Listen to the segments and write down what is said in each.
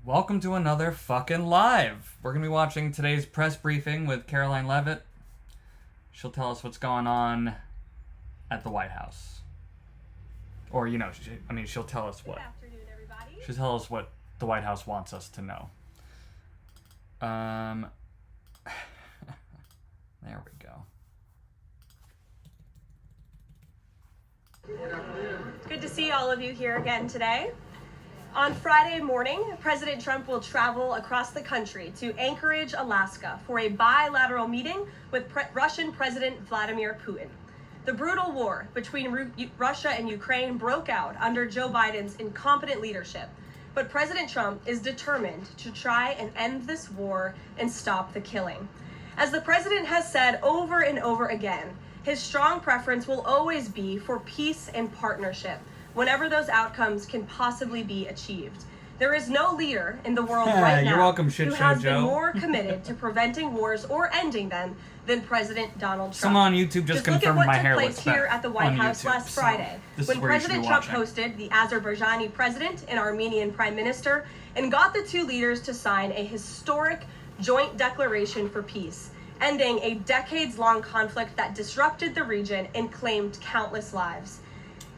Welcome to another fucking live. We're going to be watching today's press briefing with Caroline Leavitt. She'll tell us what's going on at the White House. Or, she'll tell us what. Good afternoon, everybody. She'll tell us what the White House wants us to know. There we go. Good to see all of you here again today. On Friday morning, President Trump will travel across the country to Anchorage, Alaska, for a bilateral meeting with Russian President Vladimir Putin. The brutal war between Russia and Ukraine broke out under Joe Biden's incompetent leadership, but President Trump is determined to try and end this war and stop the killing. As the president has said over and over again, his strong preference will always be for peace and partnership, whenever those outcomes can possibly be achieved. There is no leader in the world right now You're welcome, Shit who Show has Joe. been more committed to preventing wars or ending them than President Donald Trump. Someone on YouTube just confirmed my hair look at what looks took place here better at the White on House YouTube, last so Friday, this is when where you should President be Trump watching. hosted the Azerbaijani president and Armenian prime minister and got the two leaders to sign a historic joint declaration for peace, ending a decades-long conflict that disrupted the region and claimed countless lives.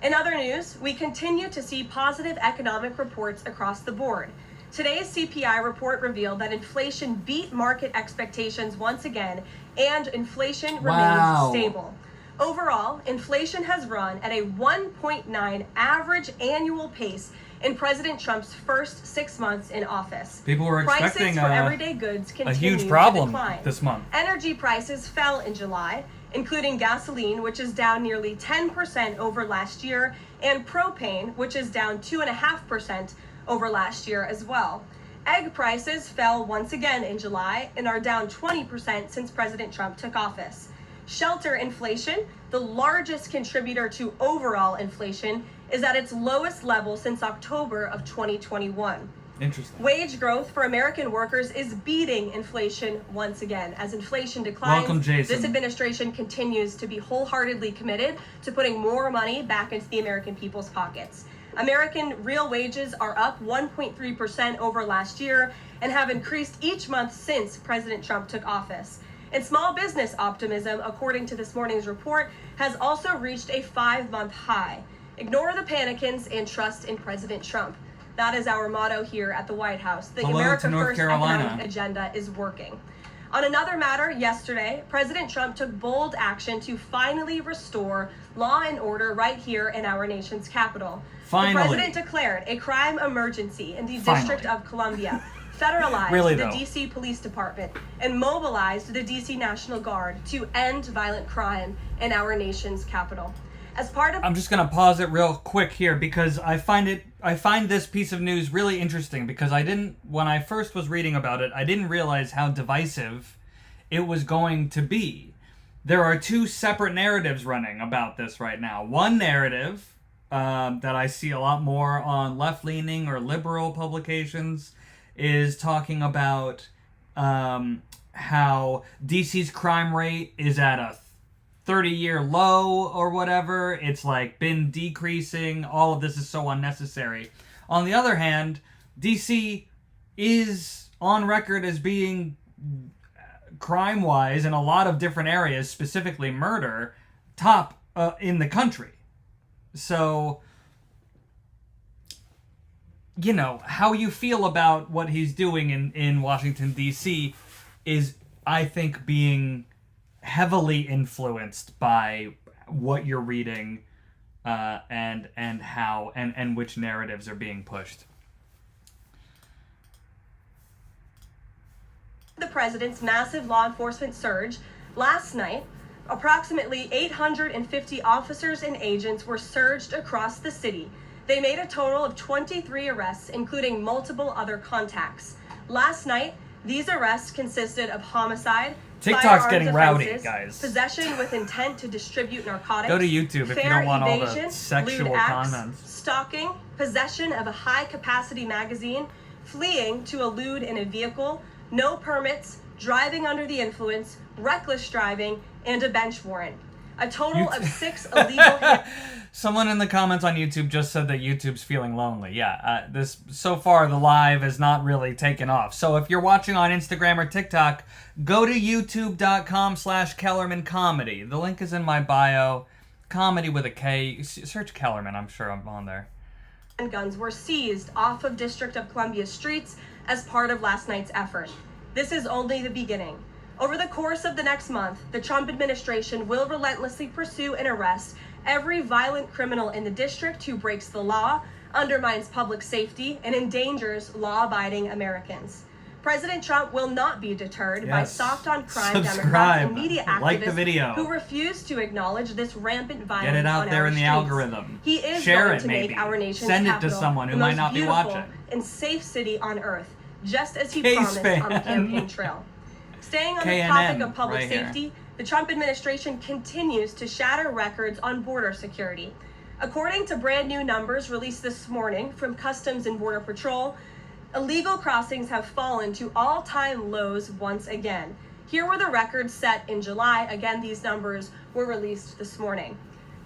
In other news, we continue to see positive economic reports across the board. Today's CPI report revealed that inflation beat market expectations once again, and inflation remains stable. Overall, inflation has run at a 1.9 average annual pace in President Trump's first 6 months in office. People were expecting prices for everyday goods a continue huge problem to decline. this month. Energy prices fell in July, including gasoline, which is down nearly 10% over last year, and propane, which is down 2.5% over last year as well. Egg prices fell once again in July and are down 20% since President Trump took office. Shelter inflation, the largest contributor to overall inflation, is at its lowest level since October of 2021. Interesting. Wage growth for American workers is beating inflation once again. As inflation declines, Welcome, Jason. This administration continues to be wholeheartedly committed to putting more money back into the American people's pockets. American real wages are up 1.3% over last year and have increased each month since President Trump took office. And small business optimism, according to this morning's report, has also reached a 5-month high. Ignore the panicans and trust in President Trump. That is our motto here at the White House. The America First economic agenda is working. On another matter, yesterday, President Trump took bold action to finally restore law and order right here in our nation's capital. Finally. The president declared a crime emergency in the District of Columbia, federalized the DC Police Department, and mobilized the DC National Guard to end violent crime in our nation's capital. As part of I'm just gonna pause it real quick here because I find this piece of news really interesting because when I first was reading about it, I didn't realize how divisive it was going to be. There are two separate narratives running about this right now. One narrative that I see a lot more on left-leaning or liberal publications is talking about how DC's crime rate is at a 30-year low or whatever. It's like been decreasing. All of this is so unnecessary. On the other hand, DC is on record as being crime-wise in a lot of different areas, specifically murder, top in the country. So, how you feel about what he's doing in Washington, D.C. is, I think, being heavily influenced by what you're reading and how and which narratives are being pushed. The president's massive law enforcement surge, last night, approximately 850 officers and agents were surged across the city. They made a total of 23 arrests, including multiple other contacts. Last night, these arrests consisted of homicide, TikTok's getting offenses, rowdy, guys. possession with intent to distribute narcotics, Go to YouTube if you don't want all the sexual lewd acts, comments. stalking, possession of a high-capacity magazine, fleeing to a lewd in a vehicle, no permits, driving under the influence, reckless driving, and a bench warrant. A total of 6 illegal... Someone in the comments on YouTube just said that YouTube's feeling lonely. Yeah, so far the live has not really taken off. So if you're watching on Instagram or TikTok, go to youtube.com/Kellerman Comedy. The link is in my bio. Comedy with a K. Search Kellerman. I'm sure I'm on there. Guns were seized off of District of Columbia streets as part of last night's effort. This is only the beginning. Over the course of the next month, the Trump administration will relentlessly pursue and arrest every violent criminal in the district who breaks the law, undermines public safety, and endangers law-abiding Americans. President Trump will not be deterred by soft-on-crime Democrats and media activists who refuse to acknowledge this rampant violence. Get it out there in the algorithm. He is Share going it, to maybe. make our nation's Send it to capital someone who the might most not be beautiful watching. and safe city on earth, just as he K-Span. promised on the campaign trail. Staying on the KNM, topic of public right safety, here. the Trump administration continues to shatter records on border security. According to brand new numbers released this morning from Customs and Border Patrol, illegal crossings have fallen to all-time lows once again. Here were the records set in July. Again, these numbers were released this morning.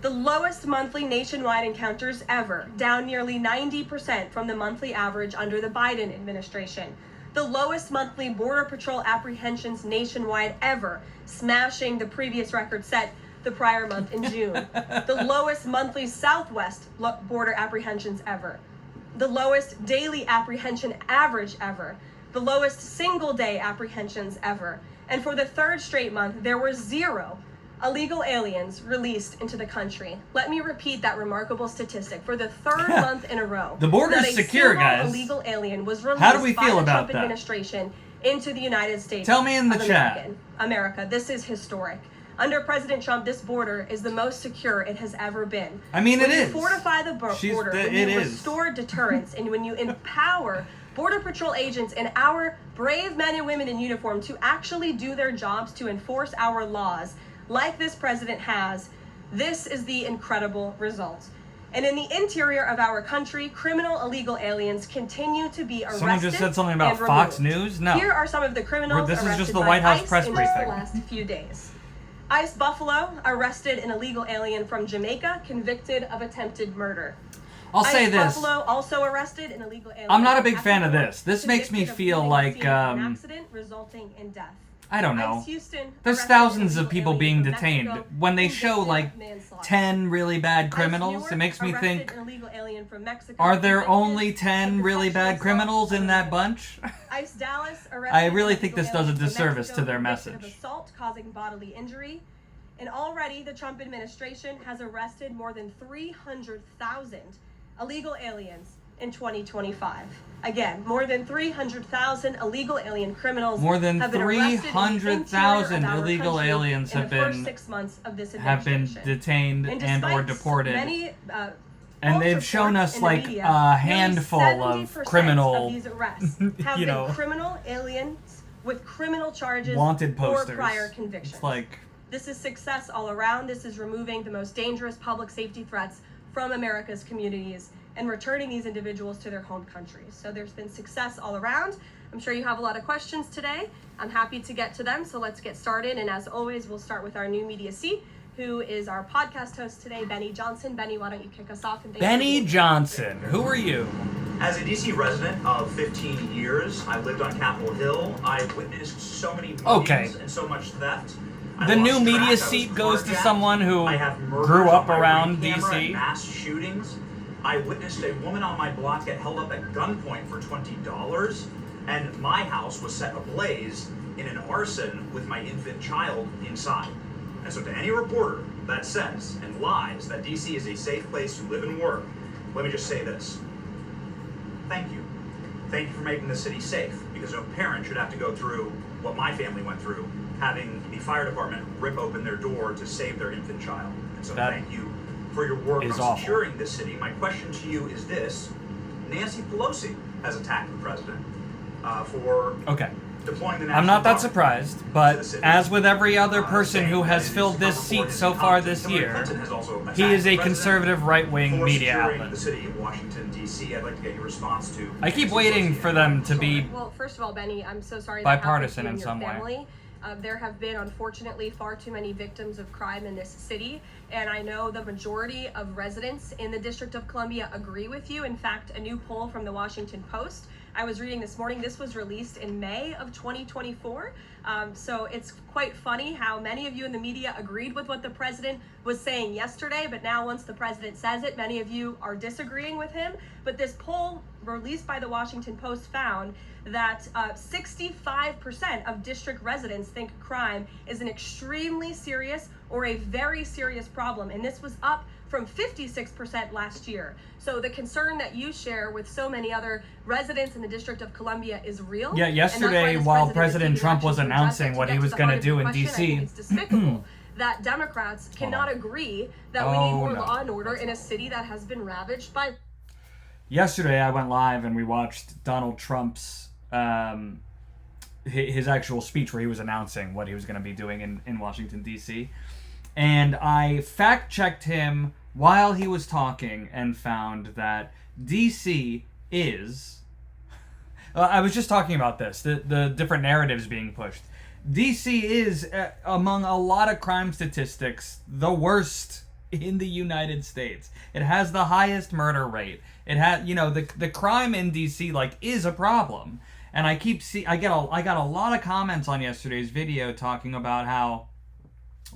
The lowest monthly nationwide encounters ever, down nearly 90% from the monthly average under the Biden administration. The lowest monthly Border Patrol apprehensions nationwide ever, smashing the previous record set the prior month in June. The lowest monthly Southwest border apprehensions ever. The lowest daily apprehension average ever. The lowest single-day apprehensions ever. And for the third straight month, there were 0 illegal aliens released into the country. Let me repeat that remarkable statistic. For the third month in a row, the border's secure, guys. A illegal alien was released How do we feel by the about Trump that? administration into the United States. Tell me in the chat. America, this is historic. Under President Trump, this border is the most secure it has ever been. I mean, when it you is. Fortify the border, when you is. restore deterrence, and when you empower Border Patrol agents and our brave men and women in uniform to actually do their jobs to enforce our laws, like this president has, this is the incredible result. And in the interior of our country, criminal illegal aliens continue to be arrested. Someone just said something about and Fox removed. News? No. Here are some of the criminals This is arrested just the by White House ICE press in just briefing. the last few days. ICE Buffalo arrested an illegal alien from Jamaica convicted of attempted murder. I'll say ICE this. Buffalo also arrested an illegal alien. I'm not a from big fan of Ecuador, this. This makes me convicted of feel leaving like, the scene of an accident resulting in death. I don't know. ICE Houston There's arrested thousands an of illegal people alien being from detained. Mexico, When they show convicted like of manslaughter. 10 really bad ICE criminals, Newark it makes me arrested think, an illegal alien from Mexico, are there convicted only of 10 the really sexual bad assault criminals of in a that man. bunch? ICE Dallas arrested I really an think illegal this does a alien from disservice Mexico, to their convicted message. of assault causing bodily injury. And already the Trump administration has arrested more than 300,000 illegal aliens in 2025. Again, more than 300,000 illegal alien criminals More than have been arrested 300,000 in the interior of our illegal country aliens in have the first been 6 months of this have been administration. detained and or despite deported. many, And false they've shown reports us in the like media, a nearly handful of 70% criminal, of these arrests have you been know, criminal aliens with criminal charges wanted or posters. prior convictions. It's like, This is success all around. This is removing the most dangerous public safety threats from America's communities and returning these individuals to their home countries. So there's been success all around. I'm sure you have a lot of questions today. I'm happy to get to them, so let's get started. And as always, we'll start with our new media C, who is our podcast host today, Benny Johnson. Benny, why don't you kick us off? And Benny Johnson, who are you? As a DC resident of 15 years, I lived on Capitol Hill. I've witnessed so many meetings and so much theft. The new media seat goes to someone who grew up around DC. Mass shootings. I witnessed a woman on my block get held up at gunpoint for $20, and my house was set ablaze in an arson with my infant child inside. And so to any reporter that says and lies that DC is a safe place to live and work, let me just say this. Thank you. Thank you for making the city safe, because no parent should have to go through what my family went through, having the fire department rip open their door to save their infant child. And so thank you for your work on securing this city. My question to you is this. Nancy Pelosi has attacked the president for deploying the National I'm not that Guard surprised, but as with every other person who has filled this seat so far this year, he is a conservative right-wing media outlet. The city of Washington, D.C. I'd like to get your response to. I keep waiting for them to be Well, first of all, Benny, I'm so sorry bipartisan that in some way. family. There have been, unfortunately, far too many victims of crime in this city, and I know the majority of residents in the District of Columbia agree with you. In fact, a new poll from the Washington Post I was reading this morning, this was released in May of 2024. So it's quite funny how many of you in the media agreed with what the president was saying yesterday, but now once the president says it, many of you are disagreeing with him. But this poll released by the Washington Post found that 65% of district residents think crime is an extremely serious or a very serious problem, and this was up from 56% last year. So the concern that you share with so many other residents in the District of Columbia is real. Yeah, yesterday while President Trump was announcing what he was going to do in D.C. It's despicable that Democrats cannot agree that we need more law and order in a city that has been ravaged by... Yesterday I went live and we watched Donald Trump's his actual speech where he was announcing what he was going to be doing in Washington, D.C. And I fact-checked him while he was talking and found that D.C. is... I was just talking about this, the different narratives being pushed. D.C. is, among a lot of crime statistics, the worst in the United States. It has the highest murder rate. It has, the crime in D.C. is a problem. And I got a lot of comments on yesterday's video talking about how,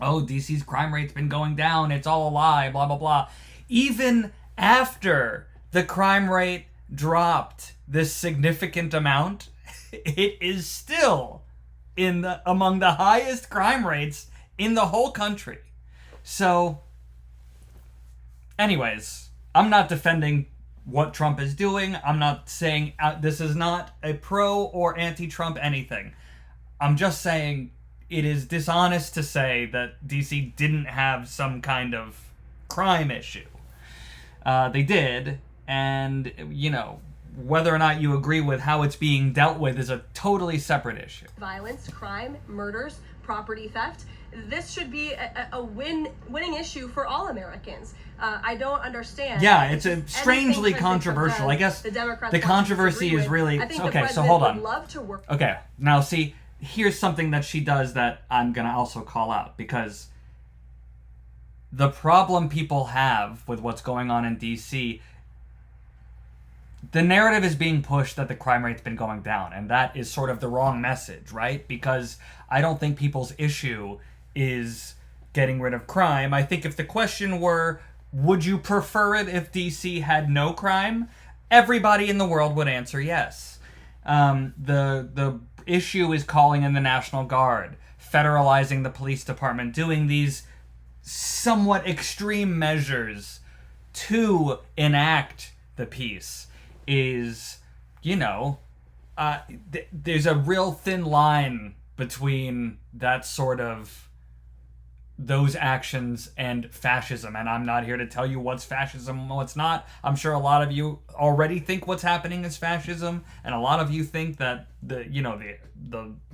oh, DC's crime rate's been going down, it's all a lie, blah, blah, blah. Even after the crime rate dropped this significant amount, it is still among the highest crime rates in the whole country. So, anyways, I'm not defending what Trump is doing. I'm not saying this is not a pro or anti-Trump anything. I'm just saying it is dishonest to say that DC didn't have some kind of crime issue. They did, and, whether or not you agree with how it's being dealt with is a totally separate issue. Violence, crime, murders, property theft. This should be a winning issue for all Americans. I don't understand. Yeah, it's a strangely controversial. I guess the controversy is really... Okay, so hold on. Would love to work. Okay, now see, here's something that she does that I'm going to also call out, because the problem people have with what's going on in D.C., the narrative is being pushed that the crime rate's been going down, and that is sort of the wrong message, right? Because I don't think people's issue is getting rid of crime. I think if the question were, would you prefer it if DC had no crime? Everybody in the world would answer yes. The issue is calling in the National Guard, federalizing the police department, doing these somewhat extreme measures to enact the peace is, there's a real thin line between that sort of those actions and fascism, and I'm not here to tell you what's fascism and what's not. I'm sure a lot of you already think what's happening is fascism, and a lot of you think that the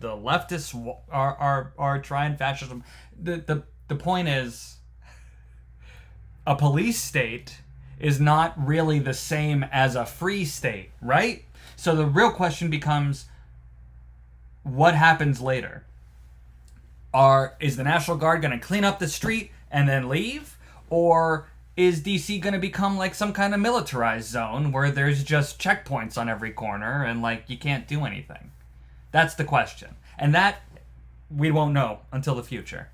leftists are trying fascism. The point is, a police state is not really the same as a free state, right? So the real question becomes, what happens later? Is the National Guard going to clean up the street and then leave? Or is DC going to become like some kind of militarized zone where there's just checkpoints on every corner and you can't do anything? That's the question. And that we won't know until the future.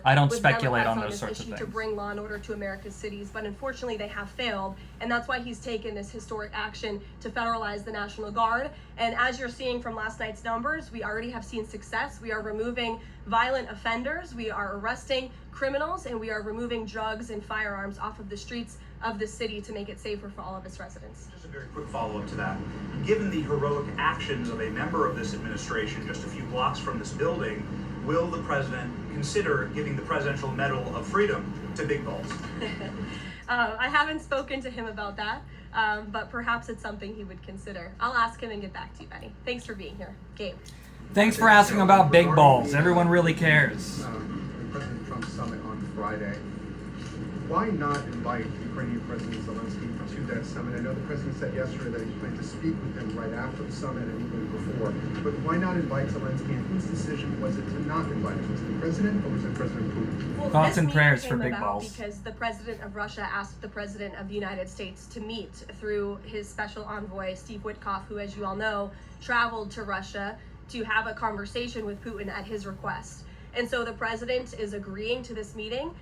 I don't speculate on those sorts of things. To bring law and order to America's cities, but unfortunately they have failed, and that's why he's taken this historic action to federalize the National Guard. And as you're seeing from last night's numbers, we already have seen success. We are removing violent offenders, we are arresting criminals, and we are removing drugs and firearms off of the streets of the city to make it safer for all of its residents. Just a very quick follow-up to that. Given the heroic actions of a member of this administration just a few blocks from this building, will the president consider giving the Presidential Medal of Freedom to Big Balls? I haven't spoken to him about that, but perhaps it's something he would consider. I'll ask him and get back to you, Benny. Thanks for being here. Gabe. Thanks for asking about big balls. Everyone really cares. President Trump's summit on Friday. Why not invite Ukrainian President Zelensky to that summit? I know the president said yesterday that he planned to speak with him right after the summit and even before. But why not invite Zelensky? And whose decision was it to not invite him? Was it the president or was it President Putin? Well, Thoughts this and meeting prayers for came big about balls. Because the president of Russia asked the president of the United States to meet through his special envoy, Steve Witkoff, who, as you all know, traveled to Russia to have a conversation with Putin at his request. And so the president is agreeing to this meeting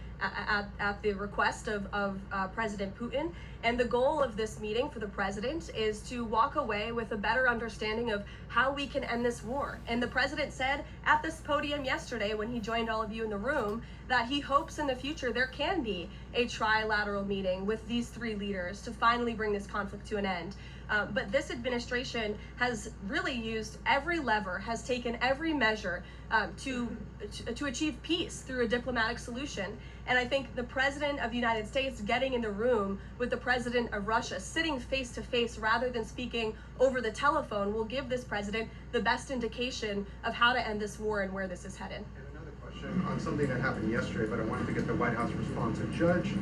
at the request of President Putin. And the goal of this meeting for the president is to walk away with a better understanding of how we can end this war. And the president said at this podium yesterday when he joined all of you in the room that he hopes in the future there can be a trilateral meeting with these three leaders to finally bring this conflict to an end. But this administration has really used every lever, has taken every measure to achieve peace through a diplomatic solution. And I think the president of the United States getting in the room with the president of Russia, sitting face to face rather than speaking over the telephone, will give this president the best indication of how to end this war and where this is headed. And another question on something that happened yesterday, but I wanted to get the White House response. A judge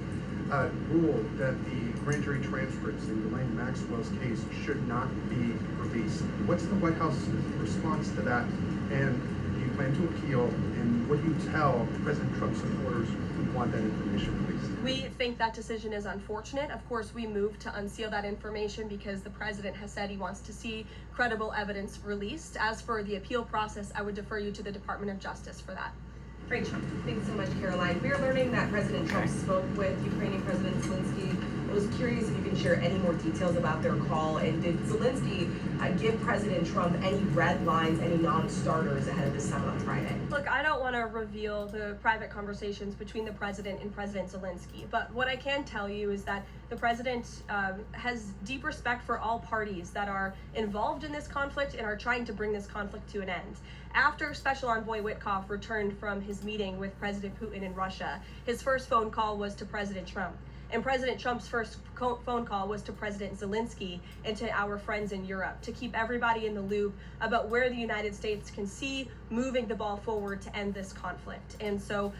ruled that the grand jury transcripts in Ghislaine Maxwell's case should not be released. What's the White House response to that? And do you plan to appeal? And what do you tell President Trump's supporters who want that information released? We think that decision is unfortunate. Of course, we moved to unseal that information because the president has said he wants to see credible evidence released. As for the appeal process, I would defer you to the Department of Justice for that. Rachel. Thanks so much, Caroline. We're learning that President Trump spoke with Ukrainian President Zelensky. I was curious if you can share any more details about their call, and did Zelensky give President Trump any red lines, any non-starters ahead of the summit on Friday? Look, I don't want to reveal the private conversations between the president and President Zelensky, but what I can tell you is that the president has deep respect for all parties that are involved in this conflict and are trying to bring this conflict to an end. After Special Envoy Witkoff returned from his meeting with President Putin in Russia, his first phone call was to President Trump. And President Trump's first phone call was to President Zelensky and to our friends in Europe to keep everybody in the loop about where the United States can see moving the ball forward to end this conflict. And so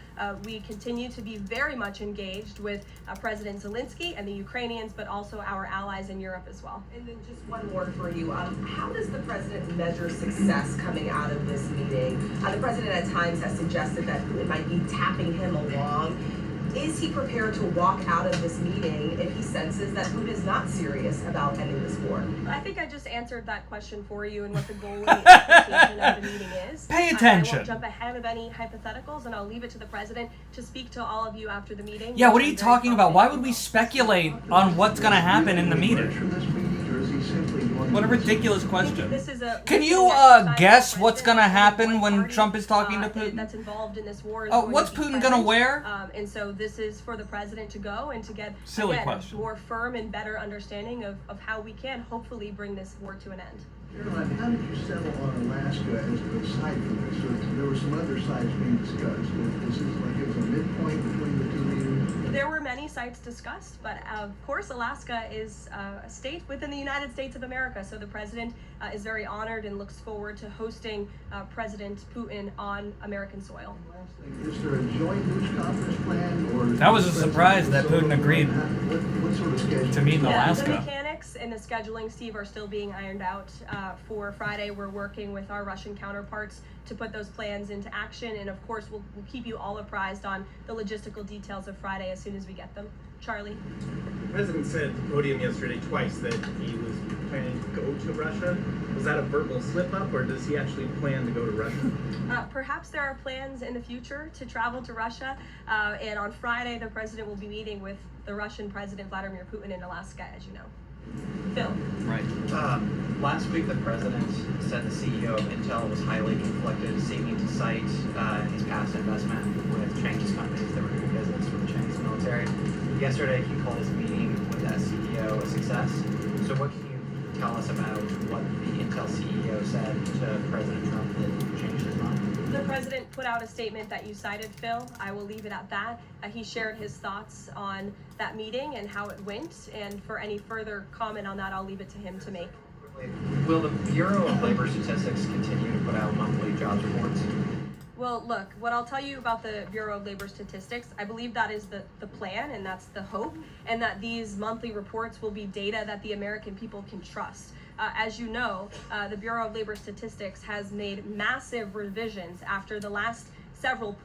we continue to be very much engaged with President Zelensky and the Ukrainians, but also our allies in Europe as well. And then just one more for you. How does the president measure success coming out of this meeting? The president at times has suggested that Putin might be tapping him along. Is he prepared to walk out of this meeting if he senses that Putin is not serious about ending this war? I think I just answered that question for you and what the goal and the expectation of the meeting is. Pay attention. I won't jump ahead of any hypotheticals, and I'll leave it to the president to speak to all of you after the meeting. Yeah, what are you talking about? Why would we speculate on what's going to happen in the meeting? What a ridiculous question. Can you guess what's going to happen when Trump is talking to Putin? That's involved in this war. What's Putin going to wear? And so this is for the president to go and to get a more firm and better understanding of how we can hopefully bring this war to an end. Caroline, how did you settle on Alaska as the site for this? So there were some other sites being discussed. Was this like it was a midpoint between the two leaders? There were many sites discussed, but of course Alaska is a state within the United States of America, so the president is very honored and looks forward to hosting President Putin on American soil. Is there a joint news conference plan? Or that was a surprise that Putin agreed what sort of schedule? to meet in Alaska. The mechanics and the scheduling, Steve, are still being ironed out. For Friday, we're working with our Russian counterparts to put those plans into action, and of course we'll keep you all apprised on the logistical details of Friday as soon as we get them. Charlie? The president said at the podium yesterday twice that he was planning to go to Russia. Was that a verbal slip-up, or does he actually plan to go to Russia? Perhaps there are plans in the future to travel to Russia, and on Friday the president will be meeting with the Russian President Vladimir Putin in Alaska, as you know. Phil? Right. Last week, the president said the CEO of Intel was highly conflicted, seeking to cite his past investment with Chinese companies that were doing business with the Chinese military. Yesterday, he called his meeting with that CEO a success. So what can you tell us about what the Intel CEO said to President Trump that changed his mind? The president put out a statement that you cited, Phil. I will leave it at that. He shared his thoughts on that meeting and how it went, and for any further comment on that, I'll leave it to him to make. Will the Bureau of Labor Statistics continue to put out monthly jobs reports? Well, look, what I'll tell you about the Bureau of Labor Statistics, I believe that is the plan and that's the hope, and that these monthly reports will be data that the American people can trust. As you know, the Bureau of Labor Statistics has made massive revisions after the last several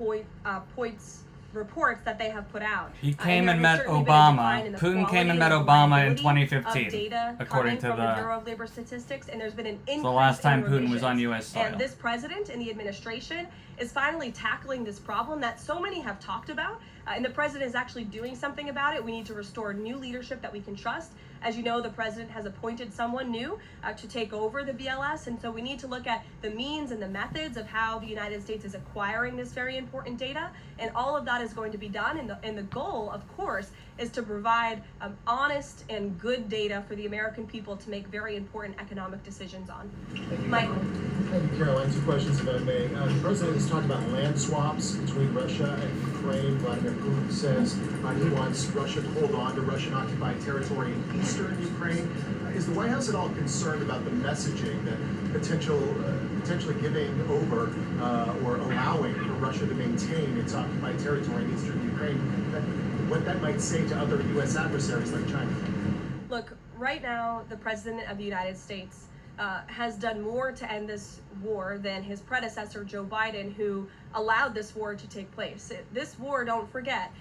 reports that they have put out. He came and met Obama. Putin came and met Obama in 2015, according to the Bureau of Labor Statistics, and there's been an increase the last time in Putin was on revisions. U.S. soil. And this president and the administration is finally tackling this problem that so many have talked about, and the president is actually doing something about it. We need to restore new leadership that we can trust. As you know, the president has appointed someone new to take over the BLS, and so we need to look at the means and the methods of how the United States is acquiring this very important data, and all of that is going to be done, and the goal, of course, is to provide honest and good data for the American people to make very important economic decisions on. Michael. Thank you, Caroline. Two questions, if I may. The president has talked about land swaps between Russia and Ukraine. Vladimir Putin says he wants Russia to hold on to Russian-occupied territory in eastern Ukraine. Is the White House at all concerned about the messaging that potentially giving over or allowing for Russia to maintain its occupied territory in eastern Ukraine, what that might say to other U.S. adversaries like China? Look, right now, the President of the United States has done more to end this war than his predecessor, Joe Biden, who allowed this war to take place. This war, don't forget,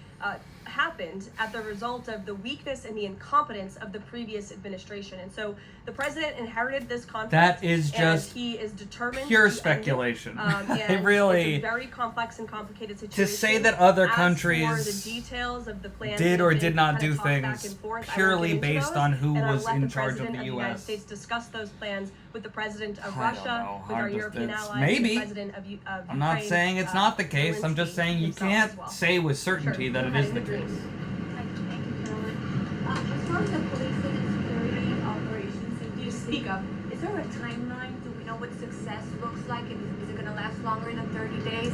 happened at the result of the weakness and the incompetence of the previous administration. And so the president inherited this conflict. That is just he is determined pure to speculation. end it. It really, it's a very complex and complicated situation. to say that other As countries for the details of the plans did that or have did been not kind of do talked back things and forth, I won't purely get into based those, on who and I'll was let in the charge of President the the United U.S. States discuss those plans with the President of I don't Russia, know. with our Hard to- European it's- allies, maybe. the President of Ukraine. I'm not saying it's not the case. I'm just saying you himself can't as well. say with certainty that it is the case. Thank you, Caroline. As far as the policing and security operations, Can you speak up? is there a timeline? Do we know what success looks like? Is it going to last longer than 30 days?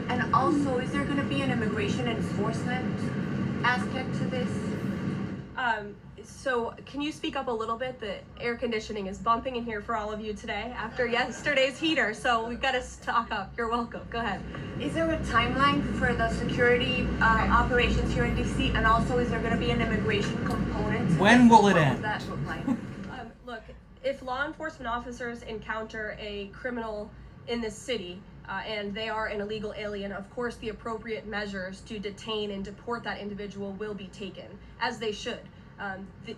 And also, is there going to be an immigration enforcement aspect to this? So can you speak up a little bit? The air conditioning is bumping in here for all of you today after yesterday's heater, so we've got to talk up. You're welcome. Go ahead. Is there a timeline for the security operations here in DC? And also, is there going to be an immigration component to When this? will it What end? will that look like? Look, if law enforcement officers encounter a criminal in this city and they are an illegal alien, of course the appropriate measures to detain and deport that individual will be taken, as they should.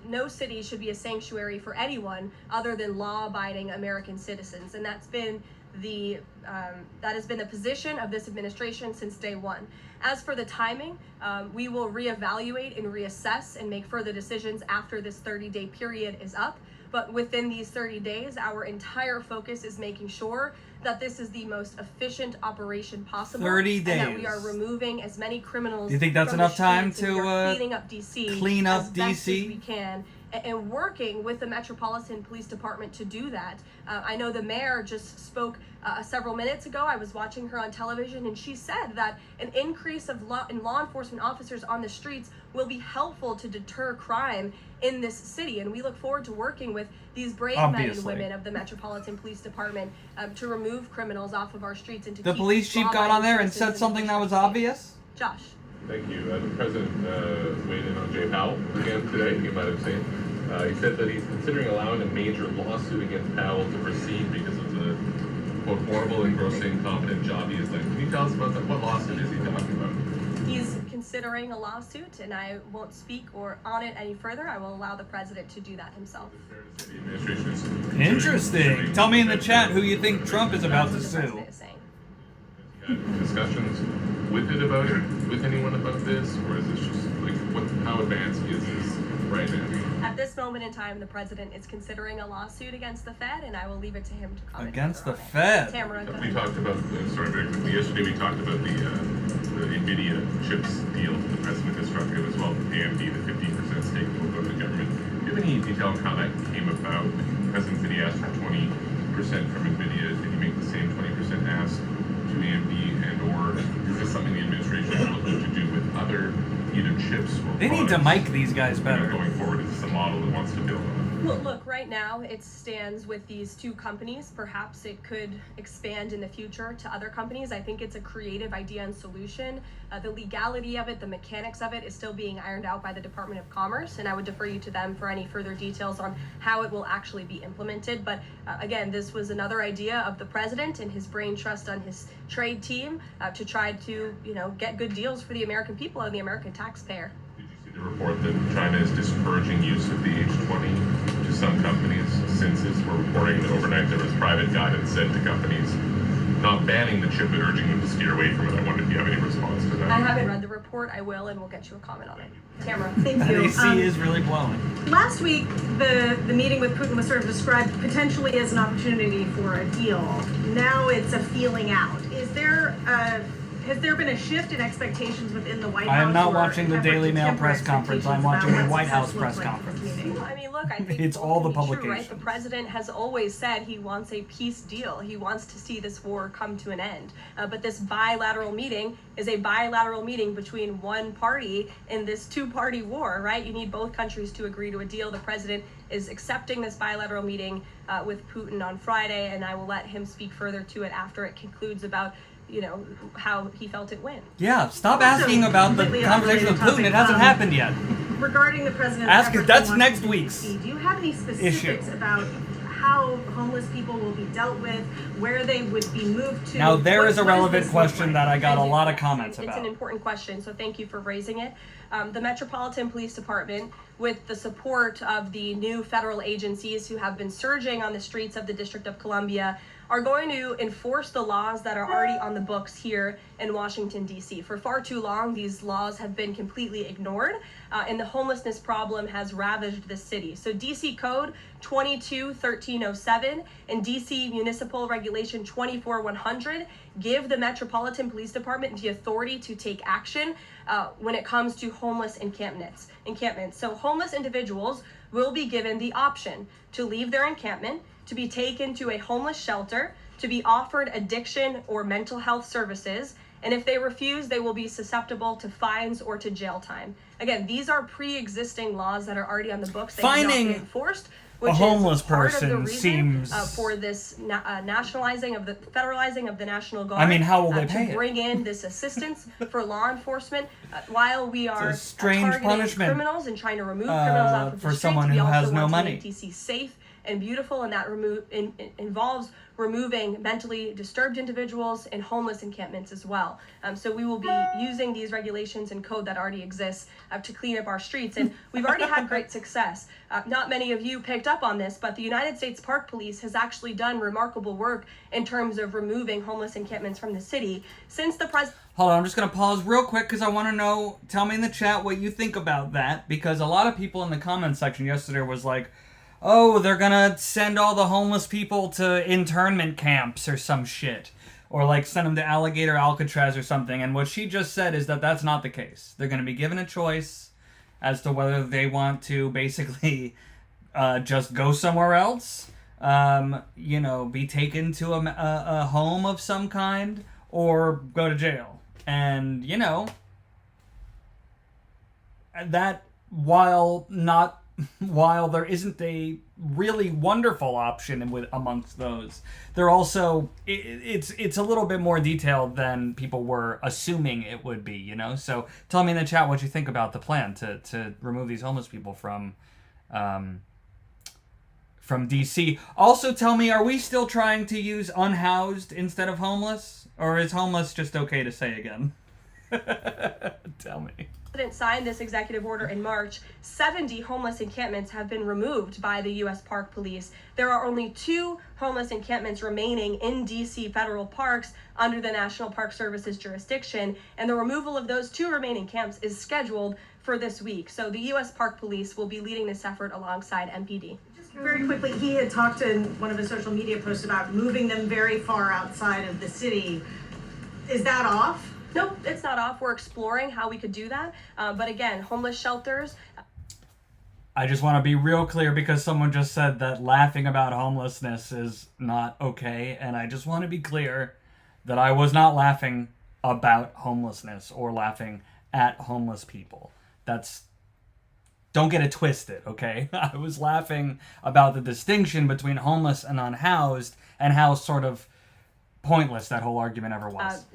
No city should be a sanctuary for anyone other than law-abiding American citizens, and that has been the position of this administration since day one. As for the timing, we will reevaluate and reassess and make further decisions after this 30-day period is up. But within these 30 days, our entire focus is making sure that this is the most efficient operation possible. 30 And that we days. are removing as many criminals. Do you think that's from enough the time streets, and we to, are cleaning up DC clean up as best DC? as we can, and working with the Metropolitan Police Department to do that. I know the mayor just spoke several minutes ago. I was watching her on television, and she said that an increase of law enforcement officers on the streets will be helpful to deter crime in this city, and we look forward to working with these brave men and Obviously. women of the Metropolitan Police Department to remove criminals off of our streets and to The keep police chief got on there and law-abiding said something that was citizens obvious? Josh. Thank you. The president weighed in on Jay Powell again today. You might have seen. He said that he's considering allowing a major lawsuit against Powell to proceed because of the quote horrible and grossly incompetent job he has done. Can you tell us about that? What lawsuit is he talking about? He's considering a lawsuit, and I won't speak on it any further. I will allow the president to do that himself. Is it fair to say the administration is Interesting. Tell me in the chat who you think Trump is about to That's what the sue. president is saying. had discussions with anyone about this, or is this just like how advanced is this right now? At this moment in time, the president is considering a lawsuit against the Fed, and I will leave it to him to comment. Against the further on it. Fed? Tamara, go We ahead. talked about sorry, very quickly. Yesterday we talked about the NVIDIA chips deal the president has struck out as well. AMD, the 15% stake that will go to the government. Do you have any detail on how that came about? The president said he asked for 20% from NVIDIA. Did he make the same 20% ask to AMD, and/or is this something the administration is looking to do with other either chips or They need to products, mic these guys better. going forward? Is this a model that wants to build on? Well, look, right now it stands with these two companies. Perhaps it could expand in the future to other companies. I think it's a creative idea and solution. The legality of it, the mechanics of it is still being ironed out by the Department of Commerce, and I would defer you to them for any further details on how it will actually be implemented. But again, this was another idea of the president and his brain trust on his trade team to try to, get good deals for the American people and the American taxpayer. The report that China is discouraging use of the H20 to some companies. Since we're reporting that overnight there was private guidance sent to companies not banning the chip but urging them to steer away from it. I wonder if you have any response to that. I haven't read the report. I will, and we'll get you a comment on it. Tamara. Thank That you. AC is really blowing. Last week, the meeting with Putin was sort of described potentially as an opportunity for a deal. Now it's a feeling out. Has there been a shift in expectations within the White House? I am not or watching the effort Daily to Mail temper press conference. I'm expectations watching the about what White House success press looks like conference. for this meeting? Well, I mean, look, I think It's both all the can be true, right? publications. The president has always said he wants a peace deal. He wants to see this war come to an end. But this bilateral meeting is a bilateral meeting between one party in this two-party war, right? You need both countries to agree to a deal. The president is accepting this bilateral meeting with Putin on Friday, and I will let him speak further to it after it concludes about how he felt it went. Yeah, stop asking about the completely conversation with unrelated Putin. It topic. hasn't happened yet. Regarding the president's Ask it. efforts That's in next Washington, week's D.C., do you have any specifics about how homeless people will be dealt with, where they would be moved to? Now, there is a What does relevant this look question like? that I got a Thank you. lot of Yes, comments It's about. an important question, so thank you for raising it. The Metropolitan Police Department, with the support of the new federal agencies who have been surging on the streets of the District of Columbia, are going to enforce the laws that are already on the books here in Washington, D.C. For far too long, these laws have been completely ignored, and the homelessness problem has ravaged the city. So D.C. Code 22-1307 and D.C. Municipal Regulation 24-100 give the Metropolitan Police Department the authority to take action when it comes to homeless encampments. So homeless individuals will be given the option to leave their encampment, to be taken to a homeless shelter, to be offered addiction or mental health services, and if they refuse, they will be susceptible to fines or to jail time. Again, these are pre-existing laws that are already on the books. They have not Finding been enforced, which a homeless is part of the person reason seems- for this nationalizing of the federalizing of the National Guard. I mean, how will they pay to it? bring in this assistance for law enforcement while we are It's a strange targeting punishment, criminals and trying to remove criminals off of the for streets. someone we who also has no want to money. make DC safe and beautiful, and that involves removing mentally disturbed individuals and homeless encampments as well. So we will be using these regulations and code that already exists to clean up our streets, and we've already had great success. Not many of you picked up on this, but the United States Park Police has actually done remarkable work in terms of removing homeless encampments from the city since the president. Hold on, I'm just going to pause real quick because I want to know, tell me in the chat what you think about that, because a lot of people in the comments section yesterday was like, oh, they're going to send all the homeless people to internment camps or some shit, or like send them to Alligator Alcatraz or something, and what she just said is that that's not the case. They're going to be given a choice as to whether they want to basically just go somewhere else, be taken to a home of some kind, or go to jail. And, that while there isn't a really wonderful option amongst those, they're also it's a little bit more detailed than people were assuming it would be, So tell me in the chat what you think about the plan to remove these homeless people from DC. Also tell me, are we still trying to use unhoused instead of homeless, or is homeless just okay to say again? Tell me. President signed this executive order in March, 70 homeless encampments have been removed by the U.S. Park Police. There are only 2 homeless encampments remaining in D.C. federal parks under the National Park Service's jurisdiction, and the removal of those 2 remaining camps is scheduled for this week. So the U.S. Park Police will be leading this effort alongside MPD. Very quickly, he had talked in one of his social media posts about moving them very far outside of the city. Is that off? Nope, it's not off. We're exploring how we could do that. But again, homeless shelters. I just want to be real clear because someone just said that laughing about homelessness is not okay. And I just want to be clear that I was not laughing about homelessness or laughing at homeless people. Don't get it twisted, okay? I was laughing about the distinction between homeless and unhoused and how sort of pointless that whole argument ever was.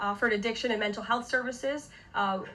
Offered addiction and mental health services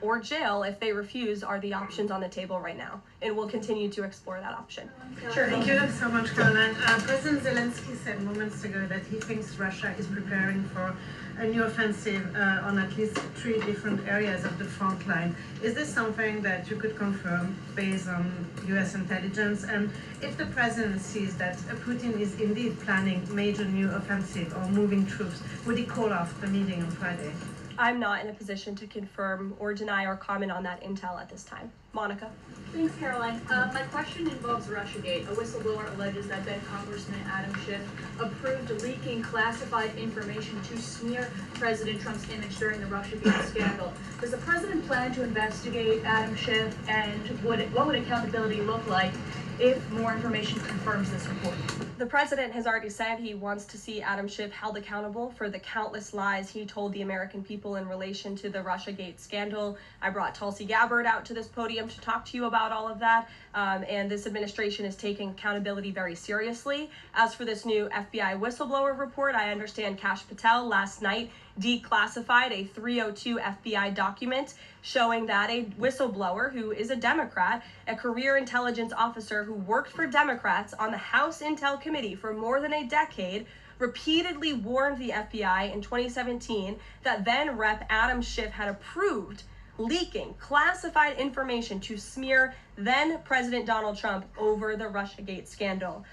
or jail if they refuse are the options on the table right now, and we'll continue to explore that option. Sure, thank you so much, Caroline. President Zelensky said moments ago that he thinks Russia is preparing for a new offensive on at least 3 different areas of the front line. Is this something that you could confirm based on U.S. intelligence? And if the president sees that Putin is indeed planning major new offensive or moving troops, would he call off the meeting on Friday? I'm not in a position to confirm or deny or comment on that intel at this time. Monica? Thanks, Caroline. My question involves Russiagate. A whistleblower alleges that then Congressman Adam Schiff approved leaking classified information to smear President Trump's image during the Russiagate scandal. Does the president plan to investigate Adam Schiff, and what would accountability look like if more information confirms this report? The president has already said he wants to see Adam Schiff held accountable for the countless lies he told the American people in relation to the Russiagate scandal. I brought Tulsi Gabbard out to this podium to talk to you about all of that, and this administration is taking accountability very seriously. As for this new FBI whistleblower report, I understand Kash Patel last night declassified a 302 FBI document showing that a whistleblower who is a Democrat, a career intelligence officer who worked for Democrats on the House Intel Committee for more than a decade, repeatedly warned the FBI in 2017 that then Rep. Adam Schiff had approved leaking classified information to smear then President Donald Trump over the Russiagate scandal.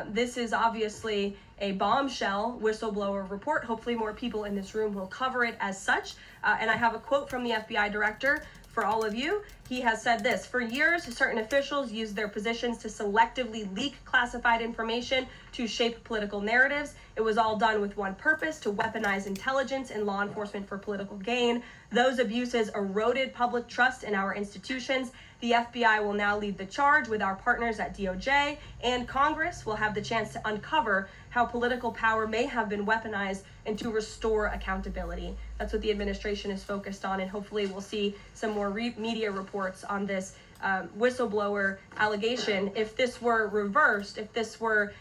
This is obviously a bombshell whistleblower report. Hopefully more people in this room will cover it as such. And I have a quote from the FBI director for all of you. He has said this: "For years, certain officials used their positions to selectively leak classified information to shape political narratives. It was all done with one purpose: to weaponize intelligence and law enforcement for political gain. Those abuses eroded public trust in our institutions. The FBI will now lead the charge with our partners at DOJ, and Congress will have the chance to uncover how political power may have been weaponized and to restore accountability." That's what the administration is focused on, and hopefully we'll see some more media reports on this whistleblower allegation. If this were reversed, if this were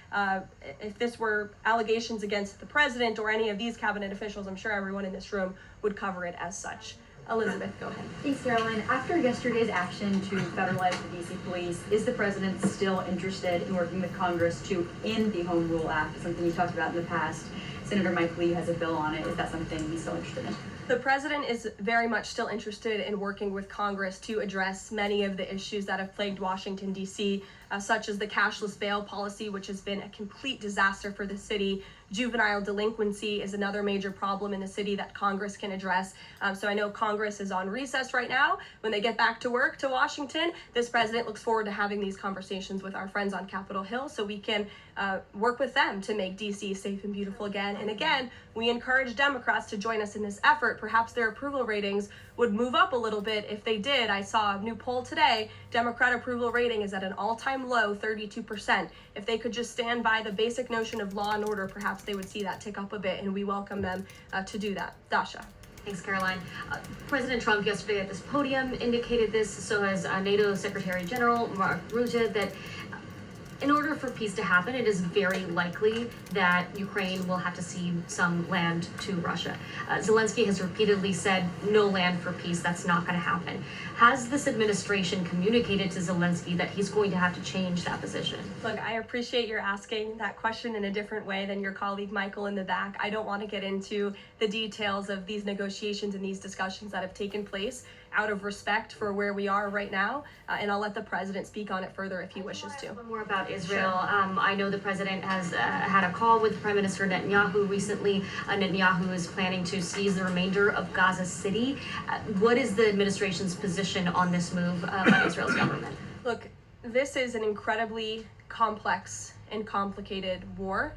allegations against the president or any of these cabinet officials, I'm sure everyone in this room would cover it as such. Elizabeth, go ahead. Thanks, Caroline. After yesterday's action to federalize the DC police, is the president still interested in working with Congress to end the Home Rule Act, something you talked about in the past? Senator Mike Lee has a bill on it. Is that something he's still interested in? The president is very much still interested in working with Congress to address many of the issues that have plagued Washington, D.C., such as the cashless bail policy, which has been a complete disaster for the city. Juvenile delinquency is another major problem in the city that Congress can address. So I know Congress is on recess right now. When they get back to work to Washington, this president looks forward to having these conversations with our friends on Capitol Hill so we can work with them to make DC safe and beautiful again. And again, we encourage Democrats to join us in this effort. Perhaps their approval ratings would move up a little bit if they did. I saw a new poll today. Democrat approval rating is at an all-time low, 32%. If they could just stand by the basic notion of law and order, perhaps they would see that tick up a bit, and we welcome them to do that. Dasha. Thanks, Caroline. President Trump yesterday at this podium indicated this, so has NATO Secretary General Mark Rutte, that in order for peace to happen, it is very likely that Ukraine will have to cede some land to Russia. Zelensky has repeatedly said no land for peace. That's not going to happen. Has this administration communicated to Zelensky that he's going to have to change that position? Look, I appreciate you're asking that question in a different way than your colleague Michael in the back. I don't want to get into the details of these negotiations and these discussions that have taken place out of respect for where we are right now, and I'll let the president speak on it further if he wishes to. One more about Israel. Sure. I know the president has had a call with Prime Minister Netanyahu recently. Netanyahu is planning to seize the remainder of Gaza City. What is the administration's position on this move by Israel's government? Look, this is an incredibly complex and complicated war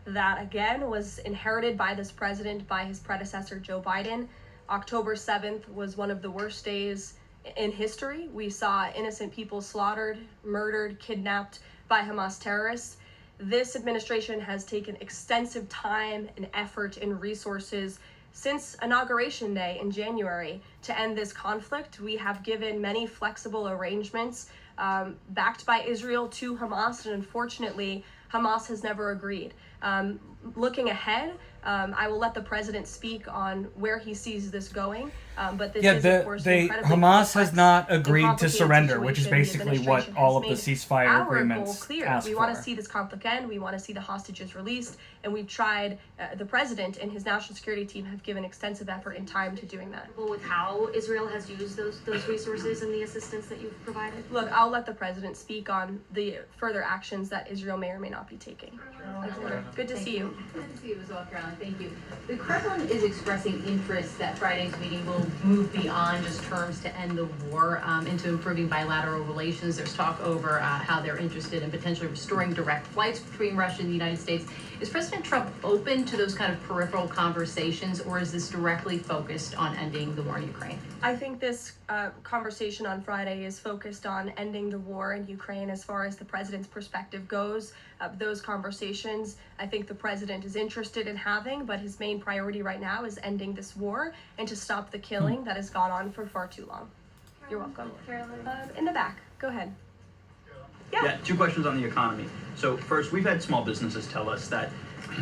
that, again, was inherited by this president, by his predecessor, Joe Biden. October 7th was one of the worst days in history. We saw innocent people slaughtered, murdered, kidnapped by Hamas terrorists. This administration has taken extensive time and effort and resources Since Inauguration Day in January, to end this conflict, we have given many flexible arrangements backed by Israel to Hamas, and unfortunately, Hamas has never agreed. Looking ahead, I will let the president speak on where he sees this going, but this is, of course, incredibly Hamas has complex not and agreed to complicated surrender, which is situation the basically what administration all has of the made ceasefire our goal agreements clear. ask We want to for. see this conflict end. We want to see the hostages released, and we've tried. The president and his national security team have given extensive effort and time to doing that. With how Israel has used those resources and the assistance that you've provided? Look, I'll let the president speak on the further actions that Israel may or may not be taking. Good to see you. Good to see you as well, Caroline. Thank you. The Kremlin is expressing interest that Friday's meeting will move beyond just terms to end the war into improving bilateral relations. There's talk over how they're interested in potentially restoring direct flights between Russia and the United States. Is President Trump open to those kind of peripheral conversations, or is this directly focused on ending the war in Ukraine? I think this conversation on Friday is focused on ending the war in Ukraine as far as the president's perspective goes. Those conversations, I think the president is interested in having, but his main priority right now is ending this war and to stop the killing that has gone on for far too long. You're welcome. In the back, go ahead. Yeah, two questions on the economy. So first, we've had small businesses tell us that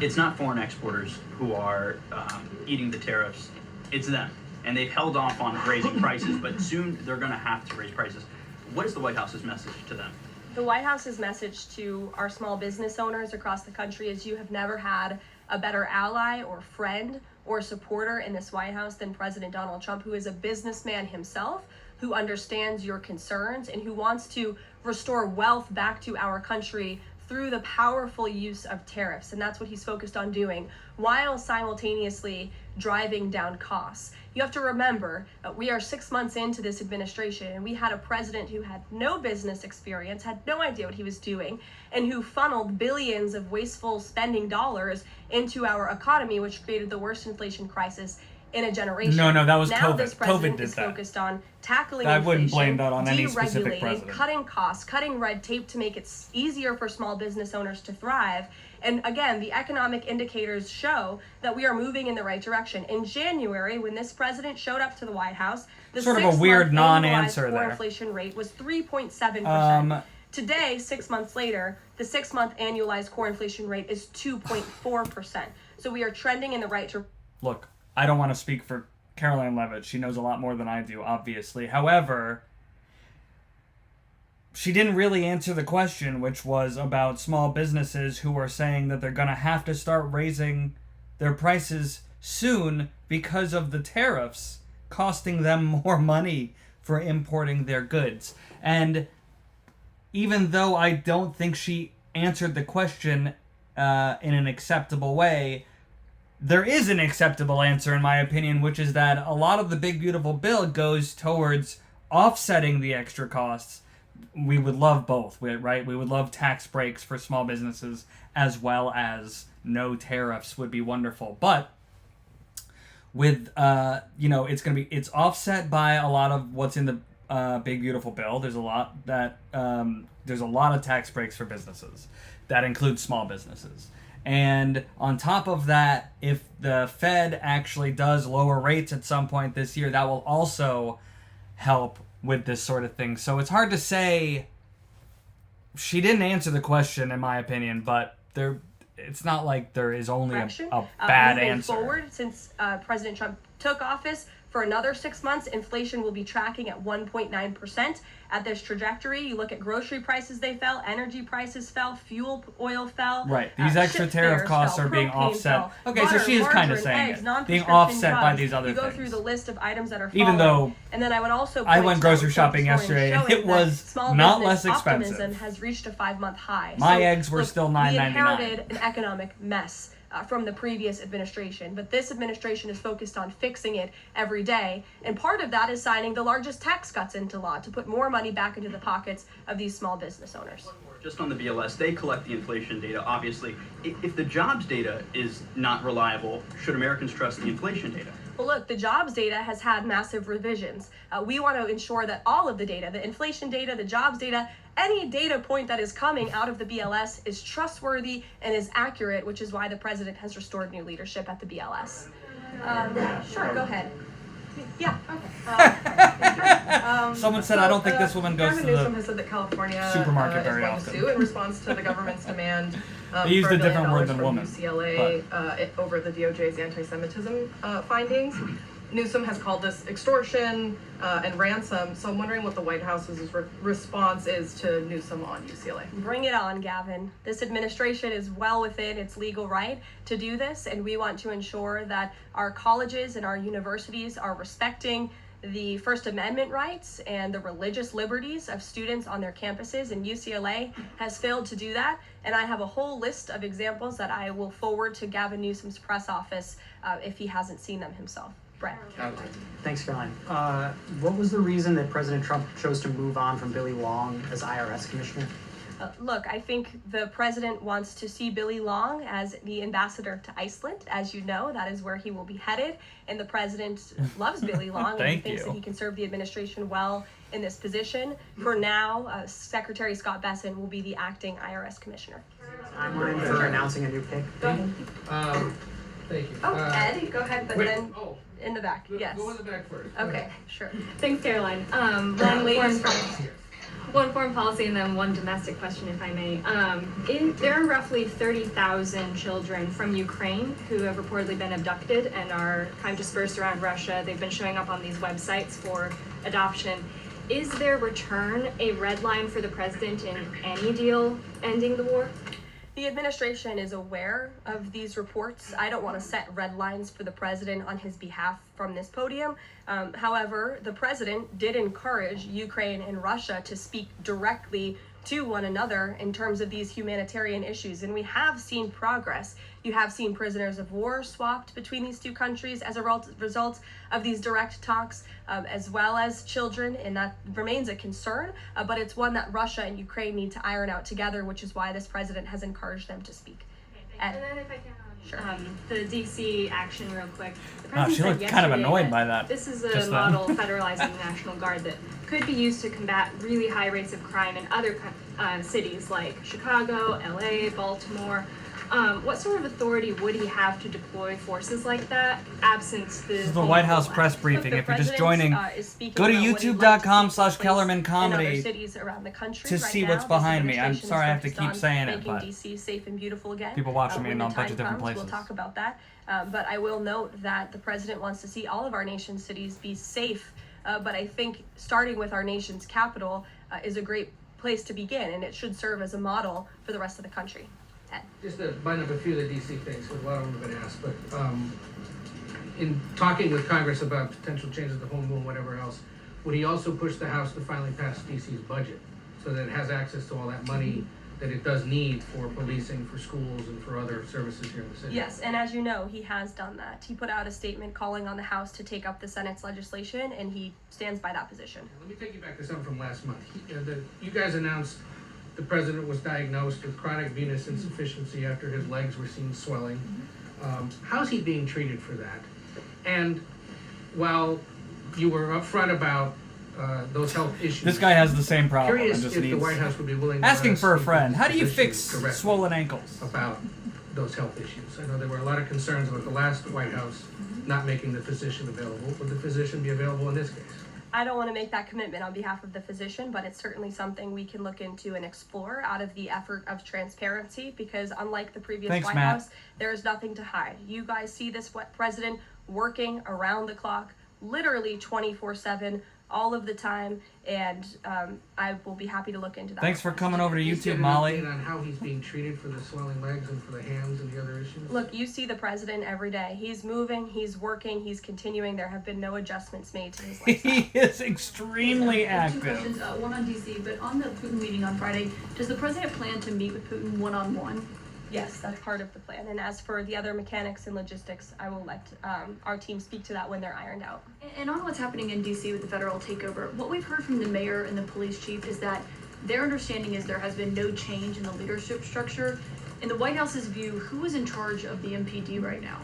it's not foreign exporters who are eating the tariffs, it's them. And they've held off on raising prices, but soon they're going to have to raise prices. What is the White House's message to them? The White House's message to our small business owners across the country is you have never had a better ally or friend or supporter in this White House than President Donald Trump, who is a businessman himself, who understands your concerns and who wants to restore wealth back to our country through the powerful use of tariffs. And that's what he's focused on doing, while simultaneously driving down costs. You have to remember, we are 6 months into this administration, and we had a president who had no business experience, had no idea what he was doing, and who funneled billions of wasteful spending dollars into our economy, which created the worst inflation crisis in a generation. No, that was now COVID. This president COVID did is that. focused on tackling I inflation, wouldn't blame that on any specific deregulating, president. cutting costs, cutting red tape to make it easier for small business owners to thrive. And again, the economic indicators show that we are moving in the right direction. In January, when this president showed up to the White House, the Sort of a weird 6-month non-answer annualized core there. inflation rate was 3.7%. Today, 6 months later, the 6-month annualized core inflation rate is 2.4%. So we are trending in the right direction. Look, I don't want to speak for Caroline Levitt. She knows a lot more than I do, obviously. However, she didn't really answer the question, which was about small businesses who are saying that they're going to have to start raising their prices soon because of the tariffs costing them more money for importing their goods. And even though I don't think she answered the question in an acceptable way, there is an acceptable answer, in my opinion, which is that a lot of the big, beautiful bill goes towards offsetting the extra costs. We would love both, right? We would love tax breaks for small businesses as well as no tariffs would be wonderful. But with, it's offset by a lot of what's in the big, beautiful bill. There's a lot of tax breaks for businesses. That includes small businesses. And on top of that, if the Fed actually does lower rates at some point this year, that will also help with this sort of thing. So it's hard to say. She didn't answer the question, in my opinion, but it's not like there is only a bad moving answer. Forward, since President Trump took office, for another 6 months, inflation will be tracking at 1.9%. At this trajectory, you look at grocery prices, they fell, energy prices fell, fuel oil fell. Right. These extra tariff costs are being offset. Okay, so she is kind of saying it. Being offset by these other things. You go through the list of items that are falling. Even though and then I would also I went grocery shopping yesterday, and it was not less expensive. Optimism has reached a 5-month high. My eggs were still $9.99. We inherited an economic mess from the previous administration, but this administration is focused on fixing it every day, and part of that is signing the largest tax cuts into law to put more money back into the pockets of these small business owners. Just on the BLS, they collect the inflation data, obviously. If the jobs data is not reliable, should Americans trust the inflation data? Well, look, the jobs data has had massive revisions. We want to ensure that all of the data, the inflation data, the jobs data, any data point that is coming out of the BLS is trustworthy and is accurate, which is why the president has restored new leadership at the BLS. Sure, go ahead. Yeah. Okay. Someone said, I don't think this woman goes to the Newsom has said that California supermarket very is going often. to sue in response to the government's demand They used for a $1 different billion word than from woman, UCLA over the DOJ's anti-Semitism findings. Newsom has called this extortion and ransom. So I'm wondering what the White House's response is to Newsom on UCLA. Bring it on, Gavin. This administration is well within its legal right to do this, and we want to ensure that our colleges and our universities are respecting the First Amendment rights and the religious liberties of students on their campuses, and UCLA has failed to do that. And I have a whole list of examples that I will forward to Gavin Newsom's press office if he hasn't seen them himself. Brett. Thanks, Caroline. What was the reason that President Trump chose to move on from Billy Long as IRS commissioner? Look, I think the president wants to see Billy Long as the ambassador to Iceland. As you know, that is where he will be headed. And the president loves Billy Long and thinks that he can serve the administration well in this position. For now, Secretary Scott Besson will be the acting IRS commissioner. Timeline for announcing a new pick? Go ahead. Thank you. Oh, Ed, go ahead, but then in the back. Yes. Go in the back first. Okay, sure. Thanks, Caroline. One foreign policy and then one domestic question, if I may. There are roughly 30,000 children from Ukraine who have reportedly been abducted and are kind of dispersed around Russia. They've been showing up on these websites for adoption. Is their return a red line for the president in any deal ending the war? The administration is aware of these reports. I don't want to set red lines for the president on his behalf from this podium. However, the president did encourage Ukraine and Russia to speak directly to one another in terms of these humanitarian issues. And we have seen progress. You have seen prisoners of war swapped between these two countries as a result of these direct talks, as well as children, and that remains a concern, but it's one that Russia and Ukraine need to iron out together, which is why this president has encouraged them to speak. And then if I can, the DC action real quick. The Oh, she looked kind of annoyed by that. This is a model federalizing the National Guard that could be used to combat really high rates of crime in other cities like Chicago, LA, Baltimore. What sort of authority would he have to deploy forces like that, absent the... This is the White House press briefing. If you're just joining, go to youtube.com/KellermanComedy to see what's behind me. I'm sorry I have to keep saying it, but DC safe and beautiful again. People watching me in a When the bunch of time different comes, places. We'll talk about that. But I will note that the president wants to see all of our nation's cities be safe. But I think starting with our nation's capital is a great place to begin, and it should serve as a model for the rest of the country. Just to bind up a few of the DC things, because a lot of them have been asked, but in talking with Congress about potential changes to home rule and whatever else, would he also push the House to finally pass DC's budget so that it has access to all that money that it does need for policing, for schools, and for other services here in the city? Yes, and as you know, he has done that. He put out a statement calling on the House to take up the Senate's legislation, and he stands by that position. Let me take you back to something from last month. You guys announced the president was diagnosed with chronic venous insufficiency after his legs were seen swelling. How's he being treated for that? And while you were upfront about those health issues, this guy has the same problem. Curious and just if needs the White House would be willing to asking let us for a speak friend. to How do you this fix issue directly swollen ankles? about those health issues? I know there were a lot of concerns about the last White House not making the physician available. Would the physician be available in this case? I don't want to make that commitment on behalf of the physician, but it's certainly something we can look into and explore out of the effort of transparency, because unlike the previous White House, there is nothing to hide. You guys see this president working around the clock, literally 24/7, all of the time, and I will be happy to look into that. Thanks for coming over to YouTube, An Molly. update on how he's being treated for the swelling legs and for the hands and the other issues? Look, you see the president every day. He's moving, he's working, he's continuing. There have been no adjustments made to his lifestyle. He is extremely active. Two questions, one on DC, but on the Putin meeting on Friday, does the president plan to meet with Putin one-on-one? Yes, that's part of the plan. And as for the other mechanics and logistics, I will let our team speak to that when they're ironed out. And on what's happening in DC with the federal takeover, what we've heard from the mayor and the police chief is that their understanding is there has been no change in the leadership structure. In the White House's view, who is in charge of the MPD right now?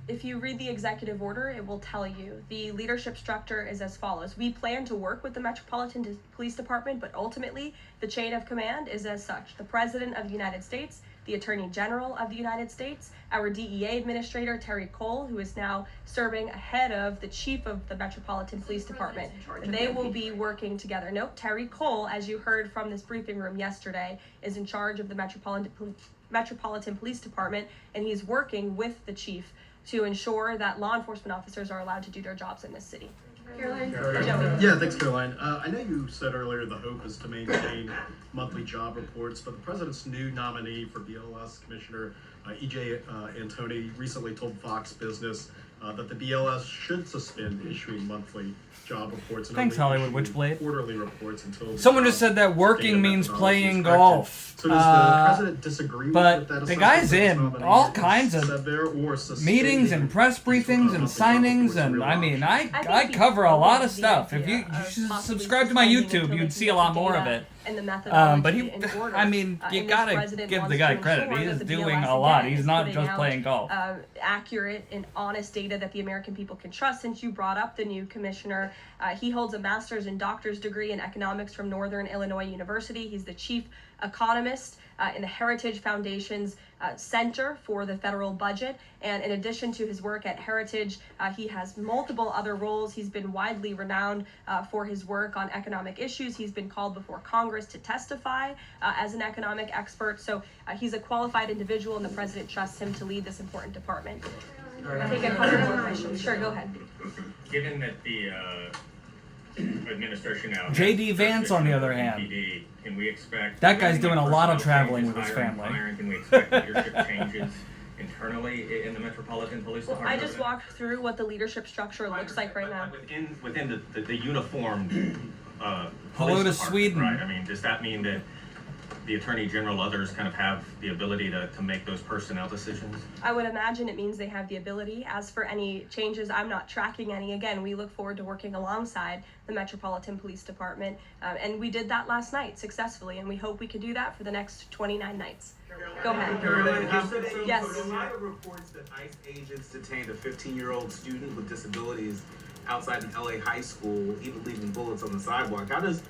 If you read the executive order, it will tell you the leadership structure is as follows. We plan to work with the Metropolitan Police Department, but ultimately the chain of command is as such. The President of the United States, the Attorney General of the United States, our DEA Administrator, Terry Cole, who is now serving ahead of the Chief of the Metropolitan Police Department. They will be working together. Nope, Terry Cole, as you heard from this briefing room yesterday, is in charge of the Metropolitan Police Department, and he's working with the Chief to ensure that law enforcement officers are allowed to do their jobs in this city. Caroline? Yeah, thanks, Caroline. I know you said earlier the hope is to maintain monthly job reports, but the president's new nominee for BLS Commissioner E.J. Antoni recently told Fox Business that the BLS should suspend issuing monthly job reports and Thanks, only Hollywood issue Witchblade. quarterly reports until Someone just said that working means playing golf. So does the president disagree with that But the assessment guy's that his in nominee all has kinds of said there, or meetings and press briefings and signings, and I mean, I cover a lot of stuff. If you should subscribe to my YouTube, you'd see a lot more of it. And the methodology But he, in order. I mean, you And this gotta president give the wants guy to credit. ensure He that is the doing BLS a lot. again He's is not putting just out, playing golf. Accurate and honest data that the American people can trust. Since you brought up the new commissioner, he holds a master's and doctor's degree in economics from Northern Illinois University. He's the chief economist in the Heritage Foundation's Center for the Federal Budget. And in addition to his work at Heritage, he has multiple other roles. He's been widely renowned for his work on economic issues. He's been called before Congress to testify as an economic expert. So he's a qualified individual, and the president trusts him to lead this important department. I think I've covered more questions. Sure, go ahead. Given that the administration now J.D. Vance, on the other hand, can we expect that guy's doing a lot of traveling with his family. Can we expect leadership changes internally in the Metropolitan Police Well, Department? I just walked through what the leadership structure looks like right now. Within the uniformed Hello police to department, Sweden. right? I mean, does that mean that the Attorney General, others kind of have the ability to make those personnel decisions? I would imagine it means they have the ability. As for any changes, I'm not tracking any. Again, we look forward to working alongside the Metropolitan Police Department, and we did that last night successfully, and we hope we can do that for the next 29 nights. Go ahead. Yes. So in light of reports that ICE agents detained a 15-year-old student with disabilities outside an LA high school, even leaving bullets on the sidewalk, how does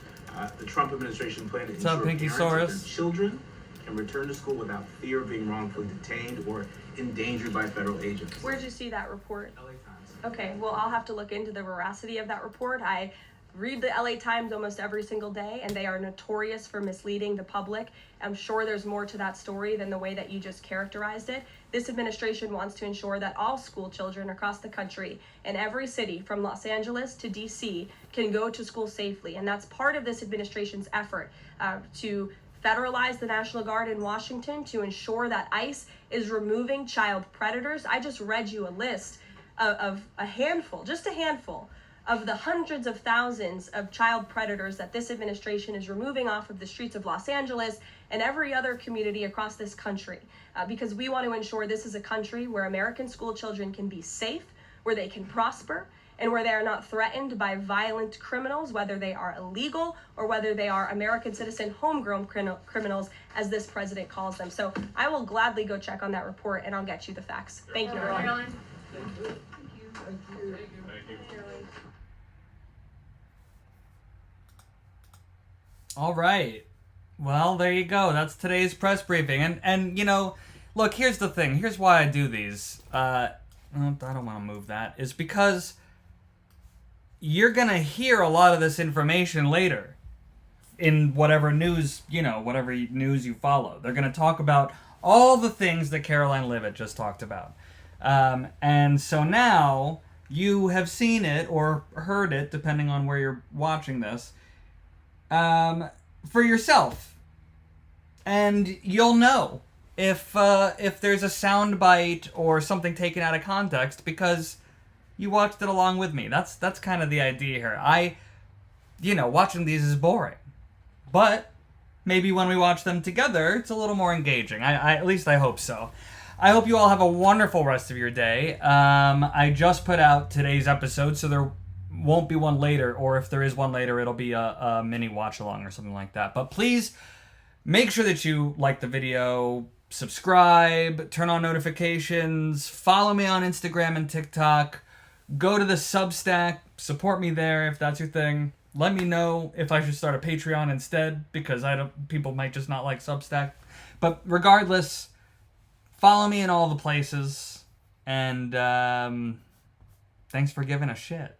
the Trump administration plan to What's up, ensure Pinky parents that Saurus? their children can return to school without fear of being wrongfully detained or endangered by federal agents? Where'd you see that report? LA Times. Okay, well, I'll have to look into the veracity of that report. I read the LA Times almost every single day, and they are notorious for misleading the public. I'm sure there's more to that story than the way that you just characterized it. This administration wants to ensure that all school children across the country in every city from Los Angeles to DC can go to school safely. And that's part of this administration's effort to federalize the National Guard in Washington, to ensure that ICE is removing child predators. I just read you a list of a handful, just a handful, of the hundreds of thousands of child predators that this administration is removing off of the streets of Los Angeles and every other community across this country, because we want to ensure this is a country where American school children can be safe, where they can prosper, and where they are not threatened by violent criminals, whether they are illegal or whether they are American citizen homegrown criminals, as this president calls them. So I will gladly go check on that report, and I'll get you the facts. Thank you, everyone. All right. Well, there you go. That's today's press briefing. And you know, look, here's the thing. Here's why I do these. I don't want to move that. Is because you're going to hear a lot of this information later in whatever news, whatever news you follow. They're going to talk about all the things that Caroline Leavitt just talked about. And so now you have seen it or heard it, depending on where you're watching this, for yourself, and you'll know if there's a soundbite or something taken out of context because you watched it along with me. That's kind of the idea here. Watching these is boring, but maybe when we watch them together, it's a little more engaging. I at least I hope so. I hope you all have a wonderful rest of your day. I just put out today's episode, so there won't be one later, or if there is one later, it'll be a mini watch along or something like that. But please make sure that you like the video, subscribe, turn on notifications, follow me on Instagram and TikTok. Go to the Substack, support me there if that's your thing. Let me know if I should start a Patreon instead, because people might just not like Substack. But regardless, follow me in all the places, and thanks for giving a shit.